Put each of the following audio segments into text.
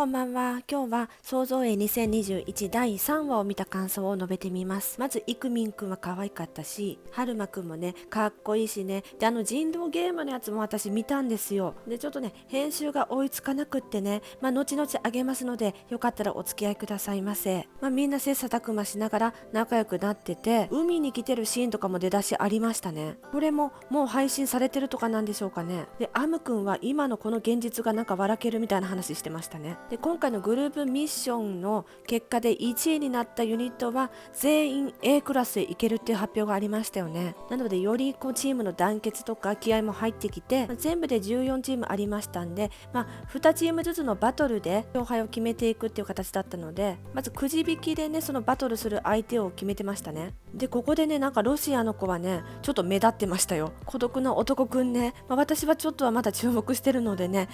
こんばんは。今日は創造営2021第3話を見た感想を述べてみます。まずイクミンくんは可愛かったし、はるまくんもねかっこいいしね。で人狼ゲームのやつも私見たんですよ。でちょっとね編集が追いつかなくってね、後々あげますのでよかったらお付き合いくださいませ。みんな切磋琢磨しながら仲良くなってて、海に来てるシーンとかも出だしありましたね。これももう配信されてるとかなんでしょうかね。でアムくんは今のこの現実がなんか笑けるみたいな話してましたね。で今回のグループミッションの結果で1位になったユニットは全員 A クラスへ行けるっていう発表がありましたよね。なのでよりチームの団結とか気合も入ってきて、全部で14チームありましたんで、2チームずつのバトルで勝敗を決めていくっていう形だったので、まずくじ引きでねそのバトルする相手を決めてましたね。でここでねなんかロシアの子はねちょっと目立ってましたよ。孤独な男くんね、私はちょっとはまだ注目してるのでね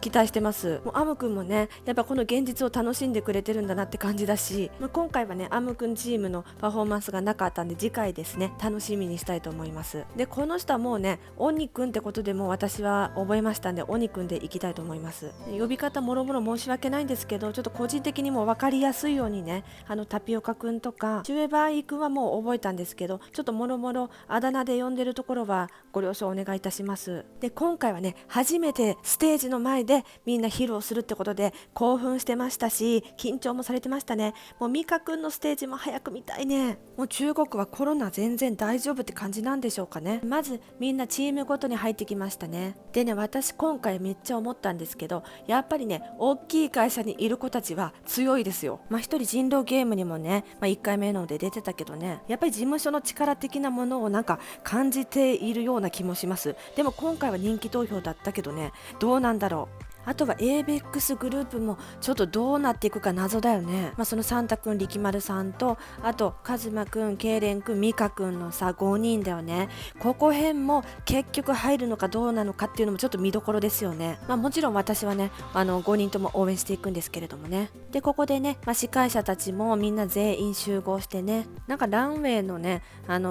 期待してます。もうアムくんもねやっぱこの現実を楽しんでくれてるんだなって感じだし、今回はねアムくんチームのパフォーマンスがなかったんで次回ですね楽しみにしたいと思います。でこの人はもうねオニくんってことでも私は覚えましたんで、オニくんでいきたいと思います。呼び方もろもろ申し訳ないんですけど、ちょっと個人的にも分かりやすいようにねタピオカくんとかシュエバーイくんはもう覚えたんですけど、ちょっともろもろあだ名で呼んでるところはご了承お願いいたします。で今回はね初めてステージの前でみんな披露するってことで興奮してましたし、緊張もされてましたね。もうミカくんのステージも早く見たいね。もう中国はコロナ全然大丈夫って感じなんでしょうかね。まずみんなチームごとに入ってきましたね。でね私今回めっちゃ思ったんですけど、やっぱりね大きい会社にいる子たちは強いですよ。一人人狼ゲームにもね、1回目ので出てたけどね、やっぱり事務所の力的なものをなんか感じているような気もします。でも今回は人気投票だったけどね、どうなんだろう。あとは ABEX グループもちょっとどうなっていくか謎だよね。そのサンタくん、力丸さんと、あとカズマくん、ケイレンくん、ミカくんのさ5人だよね。ここ辺も結局入るのかどうなのかっていうのもちょっと見どころですよね。もちろん私はね5人とも応援していくんですけれどもね。でここでね、司会者たちもみんな全員集合してね、なんかランウェイのね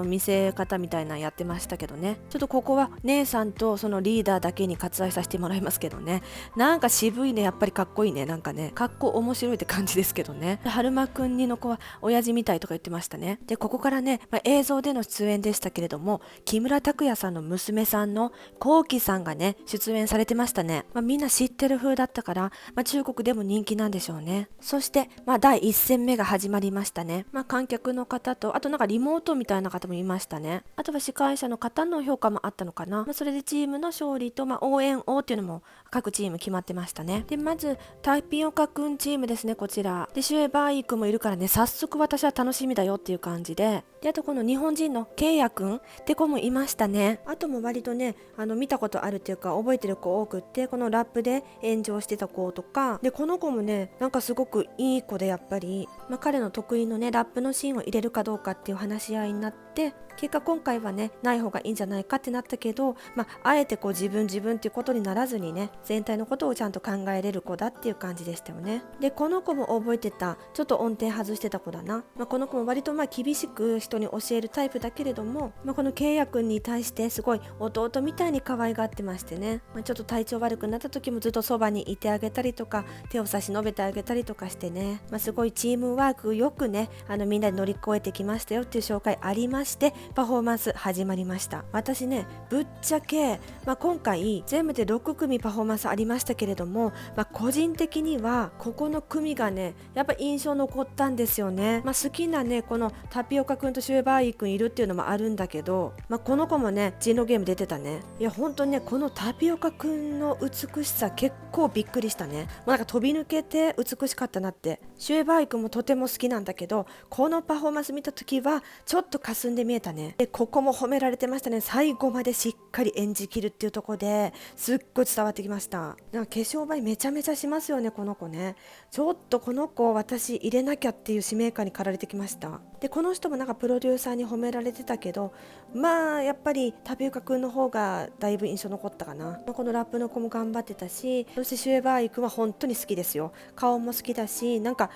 見せ方みたいなのやってましたけどね。ちょっとここは姉さんとそのリーダーだけに割愛させてもらいますけどね、なんか渋いね、やっぱりかっこいいね、なんかねかっこ面白いって感じですけどね。で春馬くんにの子は親父みたいとか言ってましたね。でここからね、映像での出演でしたけれども、木村拓哉さんの娘さんのこうきさんがね出演されてましたね。みんな知ってる風だったから、中国でも人気なんでしょうね。そして、第1戦目が始まりましたね。観客の方と、あとなんかリモートみたいな方もいましたね。あとは司会者の方の評価もあったのかな。それでチームの勝利と、応援王っていうのも各チーム決まってましたね。でまずタピオカくんチームですね、こちらでシュエバーイくんもいるからね、早速私は楽しみだよっていう感じで、あとこの日本人のケイヤくんって子もいましたね。あとも割とね見たことあるっていうか覚えてる子多くって、このラップで炎上してた子とかで、この子もねなんかすごくいい子で、やっぱり、彼の得意のねラップのシーンを入れるかどうかっていう話し合いになって、結果今回はねない方がいいんじゃないかってなったけど、あえて自分っていうことにならずにね、全体のことをちゃんと考えれる子だっていう感じでしたよね。でこの子も覚えてた、ちょっと音程外してた子だな。この子も割と厳しく人に教えるタイプだけれども、このケイヤくんに対してすごい弟みたいに可愛がってましてね、ちょっと体調悪くなった時もずっとそばにいてあげたりとか、手を差し伸べてあげたりとかしてね、すごいチームワークよくねみんなで乗り越えてきましたよっていう紹介ありまして、パフォーマンス始まりました。私ねぶっちゃけ、今回全部で6組パフォーマンスありましたけれども、個人的にはここの組がねやっぱ印象残ったんですよね。好きなねこのタピオカくんとシュエバーイくんいるっていうのもあるんだけど、この子もね人狼ゲーム出てたね。いや本当にねこのタピオカくんの美しさ結構びっくりしたね。なんか飛び抜けて美しかったなって。シュエバーイくんもとても好きなんだけど、このパフォーマンス見た時はちょっと霞んで見えたね。でここも褒められてましたね。最後までしっかり演じきるっていうところですっごい伝わってきました。なんか化粧映えめちゃめちゃしますよね、この子ね。ちょっとこの子私入れなきゃっていう使命感に駆られてきました。でこの人もなんかプロデューサーに褒められてたけど、やっぱりタピオカくんの方がだいぶ印象残ったかな。このラップの子も頑張ってたし、そしてシュエバーイくんは本当に好きですよ。顔も好きだし、なんか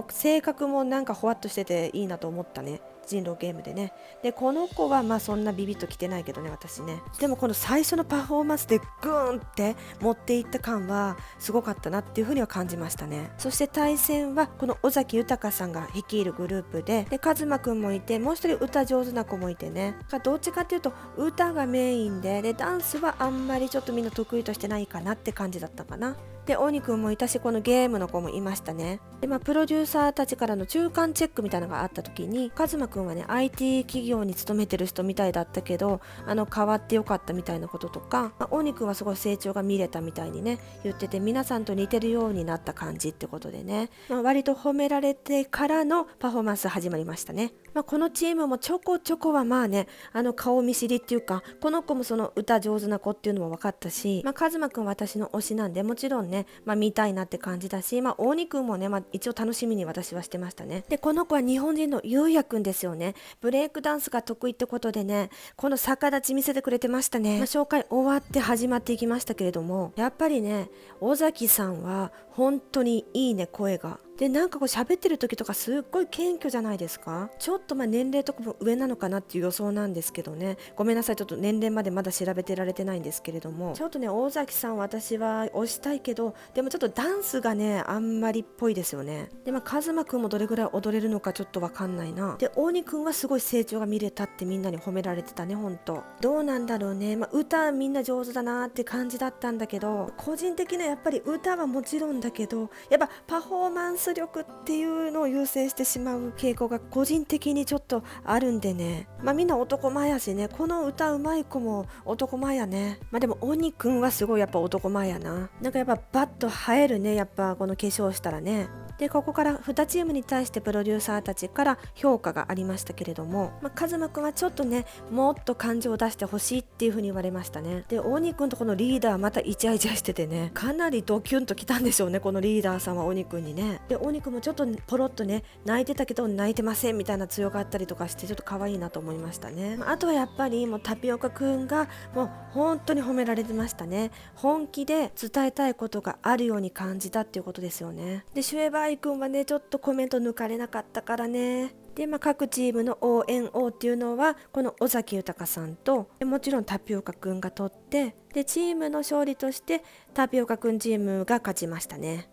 性格もなんかほわっとしてていいなと思ったね。人狼ゲームでね。でこの子はまあそんなビビッときてないけどね私ね。でもこの最初のパフォーマンスでグーンって持っていった感はすごかったなっていうふうには感じましたね。そして対戦はこの尾崎豊さんが率いるグループで、カズマくんもいて、もう一人歌上手な子もいてね。どっちかっていうと歌がメインで、ダンスはあんまりちょっとみんな得意としてないかなって感じだったかな。で鬼くんもいたし、このゲームの子もいましたね。でプロデューサーたちからの中間チェックみたいなのがあった時に、カズマくんはね IT 企業に勤めてる人みたいだったけど変わってよかったみたいなこととか、鬼くんはすごい成長が見れたみたいにね言ってて、皆さんと似てるようになった感じってことでね、割と褒められてからのパフォーマンス始まりましたね。このチームもちょこちょこはまあね顔見知りっていうか、この子もその歌上手な子っていうのも分かったし、カズマくんは私の推しなんでもちろんね見たいなって感じだし、大仁くんもね、一応楽しみに私はしてましたね。でこの子は日本人のゆうやくんですよね。ブレイクダンスが得意ってことでね、この逆立ち見せてくれてましたね。紹介終わって始まっていきましたけれども、やっぱりね尾崎さんは本当にいいね声が。でなんかこう喋ってる時とかすっごい謙虚じゃないですか。ちょっと年齢とかも上なのかなっていう予想なんですけどね、ごめんなさい、ちょっと年齢までまだ調べてられてないんですけれども、ちょっとね大崎さん私は推したいけど、でもちょっとダンスがねあんまりっぽいですよね。でカズマくんもどれぐらい踊れるのかちょっとわかんないな。で大仁くんはすごい成長が見れたってみんなに褒められてたね。ほんとどうなんだろうね、歌みんな上手だなって感じだったんだけど、個人的なやっぱり歌はもちろんだけど、やっぱパフォーマンス力っていうのを優先してしまう傾向が個人的にちょっとあるんでね、みんな男前やしね、この歌うまい子も男前やね。でも鬼くんはすごいやっぱ男前やな。なんかやっぱバッと映えるね、やっぱこの化粧したらね。でここから2チームに対してプロデューサーたちから評価がありましたけれども、カズマくんはちょっとねもっと感情を出してほしいっていう風に言われましたね。で鬼くんとこのリーダーまたイチャイチャしててね、かなりドキュンときたんでしょうね、このリーダーさんは鬼くんにね。で鬼くんもちょっとポロッとね泣いてたけど泣いてませんみたいな強がったりとかして、ちょっと可愛いなと思いましたね。あとはやっぱりもうタピオカくんがもう本当に褒められてましたね。本気で伝えたいことがあるように感じたっていうことですよね。でシュエバーイくんはねちょっとコメント抜かれなかったからね。で各チームの ONO っていうのはこの尾崎豊さんと、もちろんタピオカくんが取って、でチームの勝利としてタピオカくんチームが勝ちましたね。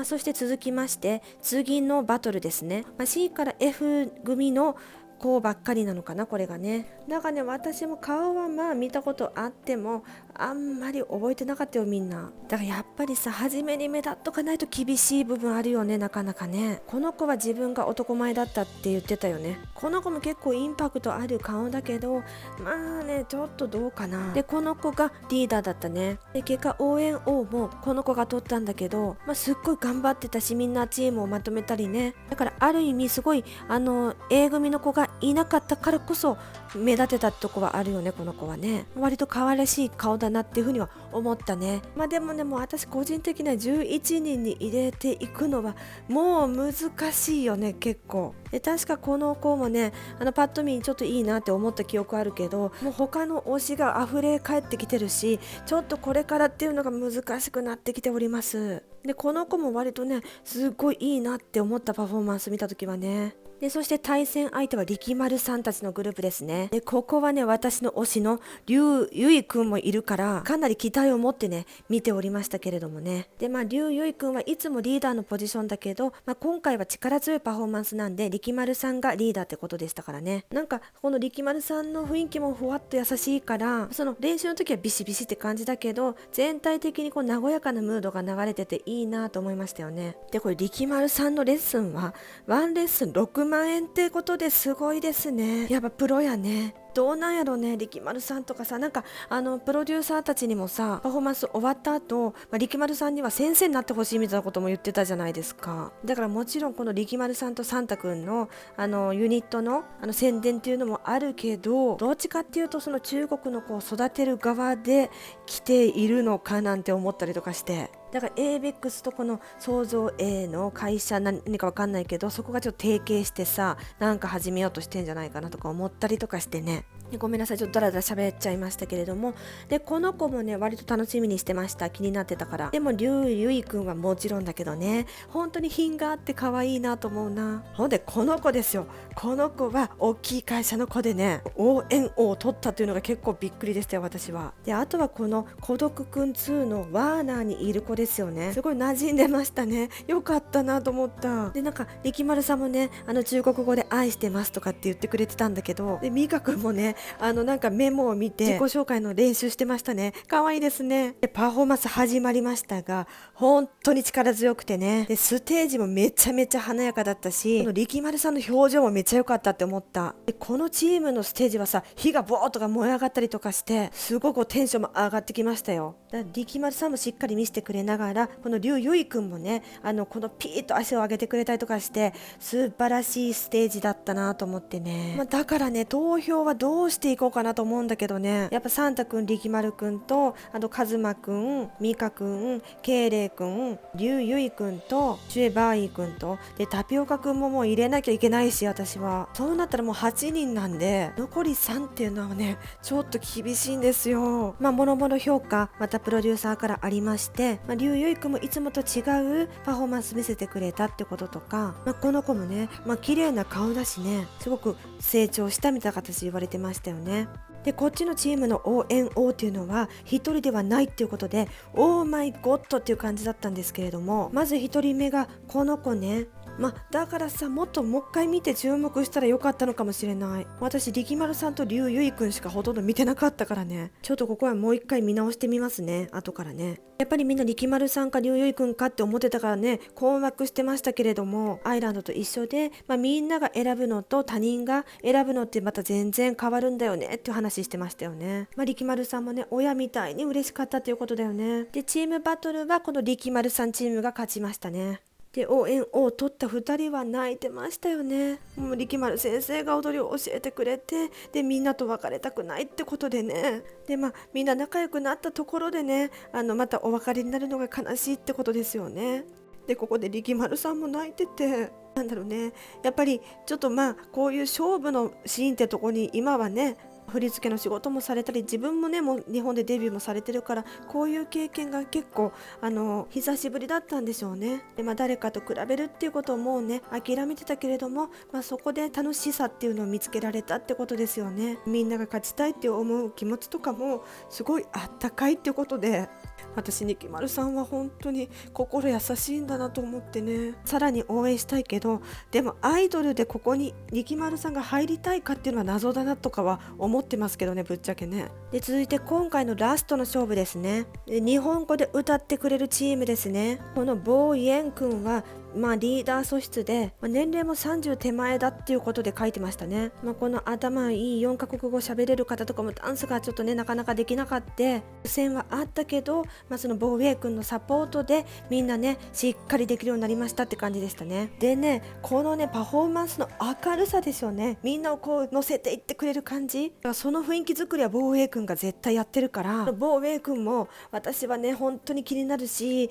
そして続きまして次のバトルですね。C から F 組の子ばっかりなのかなこれがね。だからね私も顔は見たことあってもあんまり覚えてなかったよみんな。だからやっぱりさ初めに目立っとかないと厳しい部分あるよね、なかなかね。この子は自分が男前だったって言ってたよね。この子も結構インパクトある顔だけどちょっとどうかな。でこの子がリーダーだったね。で結果応援王もこの子が取ったんだけど、すっごい頑張ってたし、みんなチームをまとめたりね。だからある意味すごいA 組の子がいなかったからこそ目立てたとこはあるよね。この子はね割と可愛らしい顔だなっていうふうには思ったね。でもねもう私個人的には11人に入れていくのはもう難しいよね結構。で確かこの子もねパッと見ちょっといいなって思った記憶あるけど、もう他の推しが溢れ返ってきてるし、ちょっとこれからっていうのが難しくなってきております。でこの子も割とねすごいいいなって思ったパフォーマンス見た時はね。でそして対戦相手は力丸さんたちのグループですね。でここはね私の推しの劉ゆいくんもいるからかなり期待を持ってね見ておりましたけれどもね。で劉ゆいくんはいつもリーダーのポジションだけど、今回は力強いパフォーマンスなんで力丸さんがリーダーってことでしたからね。なんかこの力丸さんの雰囲気もふわっと優しいから、その練習の時はビシビシって感じだけど全体的にこう和やかなムードが流れてていいなと思いましたよね。でこれ力丸さんのレッスンはワンレッスン6万円ってことですごいですね。やっぱプロやね。どうなんやろね、力丸さんとかさ、なんかプロデューサーたちにもさパフォーマンス終わった後、力丸さんには先生になってほしいみたいなことも言ってたじゃないですか。だからもちろんこの力丸さんとサンタくんのユニットの宣伝っていうのもあるけど、どっちかっていうとその中国の子を育てる側で来ているのかなんて思ったりとかして、だから ABEX とこの創造 A の会社何か分かんないけど、そこがちょっと提携してさなんか始めようとしてんじゃないかなとか思ったりとかしてね。でごめんなさい、ちょっとダラダラ喋っちゃいましたけれども、でこの子もね割と楽しみにしてました。気になってたから。でもリュウユイくんはもちろんだけどね、本当に品があって可愛いなと思うな。ほんでこの子ですよ。この子は大きい会社の子でね、応援王を取ったというのが結構びっくりでしたよ、私は。であとはこの孤独くん2のワーナーにいる子ですよね。すごい馴染んでましたね。よかったなと思った。でなんか力丸さんもね、中国語で愛してますとかって言ってくれてたんだけど、でミカくんもね、なんかメモを見て自己紹介の練習してましたね。可愛いですね。でパフォーマンス始まりましたが、本当に力強くてね、でステージもめちゃめちゃ華やかだったし、力丸さんの表情もめっちゃ良かったって思った。でこのチームのステージはさ、火がボーっとか燃え上がったりとかして、すごくテンションも上がってきましたよ。だから力丸さんもしっかり見せてくれながら、このリュウユイくんもね、このピーッと足を上げてくれたりとかして、素晴らしいステージだったなと思ってね。だからね、投票はどうしていこうかなと思うんだけどね、やっぱサンタくん、力丸くんと、カズマくん、ミカくん、ケイレイくん、リュウユイくんと、ジュエバーイくんと、でタピオカくんももう入れなきゃいけないし、私はそうなったらもう8人なんで、残り3っていうのはね、ちょっと厳しいんですよ。もろもろ評価またプロデューサーからありまして、リュウユイくんもいつもと違うパフォーマンス見せてくれたってこととか、この子もね、綺麗な顔だしね、すごく成長したみたいな形で言われてましたよね。でこっちのチームの応援王っていうのは一人ではないっていうことで、オーマイゴッドっていう感じだったんですけれども、まず一人目がこの子ね。だからさ、もっともう一回見て注目したらよかったのかもしれない。私力丸さんとリュウユイくんしかほとんど見てなかったからね、ちょっとここはもう一回見直してみますね、後からね。やっぱりみんな力丸さんかリュウユイくんかって思ってたからね、困惑してましたけれども、アイランドと一緒で、みんなが選ぶのと他人が選ぶのってまた全然変わるんだよねっていう話してましたよね。力丸さんもね、親みたいに嬉しかったということだよね。でチームバトルはこの力丸さんチームが勝ちましたね。で応援を取った2人は泣いてましたよね。もう力丸先生が踊りを教えてくれて、でみんなと別れたくないってことでね、でみんな仲良くなったところでね、またお別れになるのが悲しいってことですよね。でここで力丸さんも泣いてて、なんだろうね、やっぱりちょっとこういう勝負のシーンってとこに今はね、振り付けの仕事もされたり、自分もねもう日本でデビューもされてるから、こういう経験が結構久しぶりだったんでしょうね。で誰かと比べるっていうことをもうね諦めてたけれども、そこで楽しさっていうのを見つけられたってことですよね。みんなが勝ちたいって思う気持ちとかもすごいあったかいってことで、私力丸さんは本当に心優しいんだなと思ってね、さらに応援したいけど、でもアイドルでここに力丸さんが入りたいかっていうのは謎だなとかは思ってますけどね、ぶっちゃけね。で続いて今回のラストの勝負ですね。で日本語で歌ってくれるチームですね。このボーイエン君はリーダー素質で、年齢も30手前だっていうことで書いてましたね。この頭いい4カ国語喋れる方とかもダンスがちょっとねなかなかできなかった苦戦はあったけど、そのボーイエン君のサポートでみんなねしっかりできるようになりましたって感じでしたね。でね、このねパフォーマンスの明るさですよね。みんなをこう乗せていってくれる感じ、その雰囲気作りはボーイエン君が絶対やってるから、ボーイエン君も私はね本当に気になるし、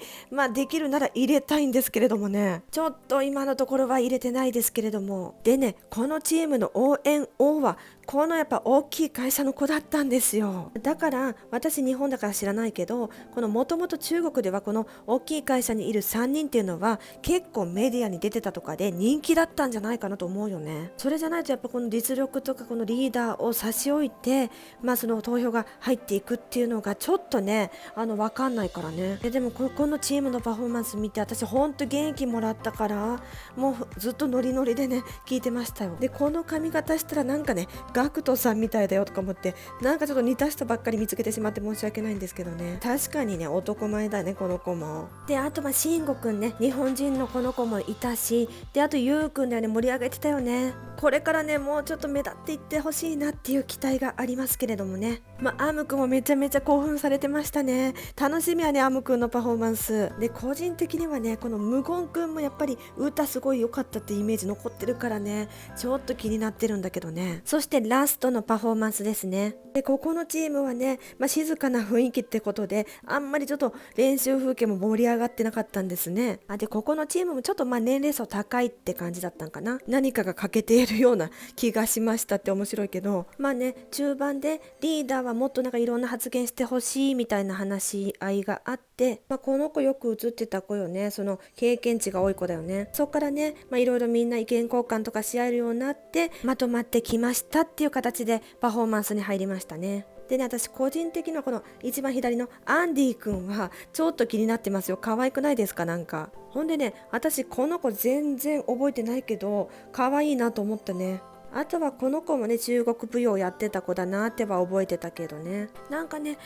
できるなら入れたいんですけれどもね、ちょっと今のところは入れてないですけれども、でね、このチームの応援王はこのやっぱ大きい会社の子だったんですよ。だから私日本だから知らないけど、このもともと中国ではこの大きい会社にいる3人っていうのは結構メディアに出てたとかで人気だったんじゃないかなと思うよね。それじゃないとやっぱこの実力とかこのリーダーを差し置いて、その投票が入っていくっていうのがちょっとね分かんないからね。でもこのチームのパフォーマンス見て私ほんと元気もらったから、もうずっとノリノリでね聞いてましたよ。でこの髪型したらなんかねガクトさんみたいだよとか思って、なんかちょっと似た人ばっかり見つけてしまって申し訳ないんですけどね。確かにね男前だねこの子も。であと慎吾くんね、日本人のこの子もいたし、であとゆうくんだよね、盛り上げてたよね。これからねもうちょっと目立っていってほしいなっていう期待がありますけれどもね。アムくんもめちゃめちゃ興奮されてましたね。楽しみはねアムくんのパフォーマンスで、個人的にはねこの無言くんもやっぱり歌すごい良かったってイメージ残ってるからね、ちょっと気になってるんだけどね。そしてラストのパフォーマンスですね。でここのチームはね、静かな雰囲気ってことであんまりちょっと練習風景も盛り上がってなかったんですね。でここのチームもちょっと年齢層高いって感じだったんかな。何かが欠けているるような気がしましたって面白いけど、まあね、中盤でリーダーはもっとなんかいろんな発言してほしいみたいな話し合いがあって、この子よく映ってた子よね。その経験値が多い子だよね。そっからね、いろいろみんな意見交換とかし合えるようになってまとまってきましたっていう形でパフォーマンスに入りましたね。でね、私個人的なこの一番左のアンディ君はちょっと気になってますよ。可愛くないですか？なんかほんでね、私この子全然覚えてないけど可愛いなと思ったね。あとはこの子もね、中国舞踊やってた子だなっては覚えてたけどね。なんかね、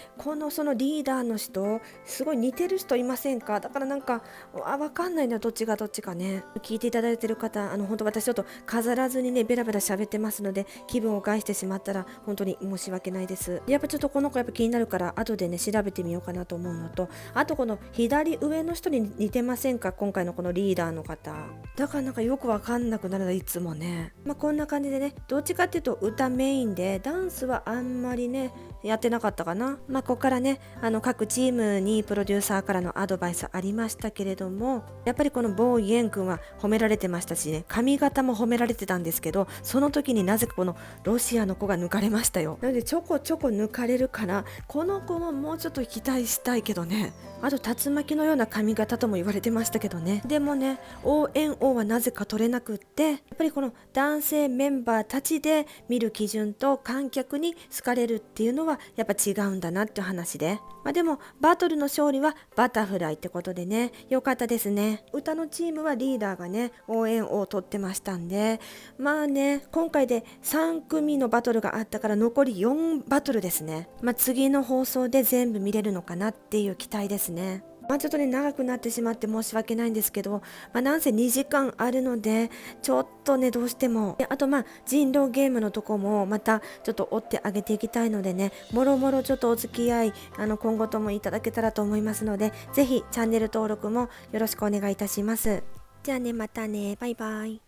そのリーダーの人すごい似てる人いませんか？だからなんかわかんないな、どっちがどっちかね。聞いていただいてる方、本当私ちょっと飾らずにねベラベラ喋ってますので、気分を害してしまったら本当に申し訳ないです。やっぱちょっとこの子やっぱ気になるから後でね調べてみようかなと思うのと、あとこの左上の人に似てませんか？今回のこのリーダーの方だからなんかよくわかんなくなるの、いつもね。こんな感じでね、どっちかっていうと歌メインでダンスはあんまりねやってなかったかな。ここからね各チームにプロデューサーからのアドバイスありましたけれども、やっぱりこのボーイエン君は褒められてましたしね、髪型も褒められてたんですけど、その時になぜかこのロシアの子が抜かれましたよ。なのでちょこちょこ抜かれるからこの子ももうちょっと期待したいけどね。あと竜巻のような髪型とも言われてましたけどね。でもね、応援王はなぜか取れなくって、やっぱりこの男性メンバーたちで見る基準と観客に好かれるっていうのはやっぱ違うんだなっていう話で、でもバトルの勝利はバタフライってことでね、良かったですね。歌のチームはリーダーがね応援王を取ってましたんで、今回で3組のバトルがあったから残り4バトルですね。次の放送で全部見れるのかなっていう期待ですね。ちょっとね長くなってしまって申し訳ないんですけど、なんせ2時間あるのでちょっとねどうしても、あと人狼ゲームのとこもまたちょっと追ってあげていきたいのでね、もろもろちょっとお付き合い今後ともいただけたらと思いますので、ぜひチャンネル登録もよろしくお願いいたします。じゃあね、またね、バイバイ。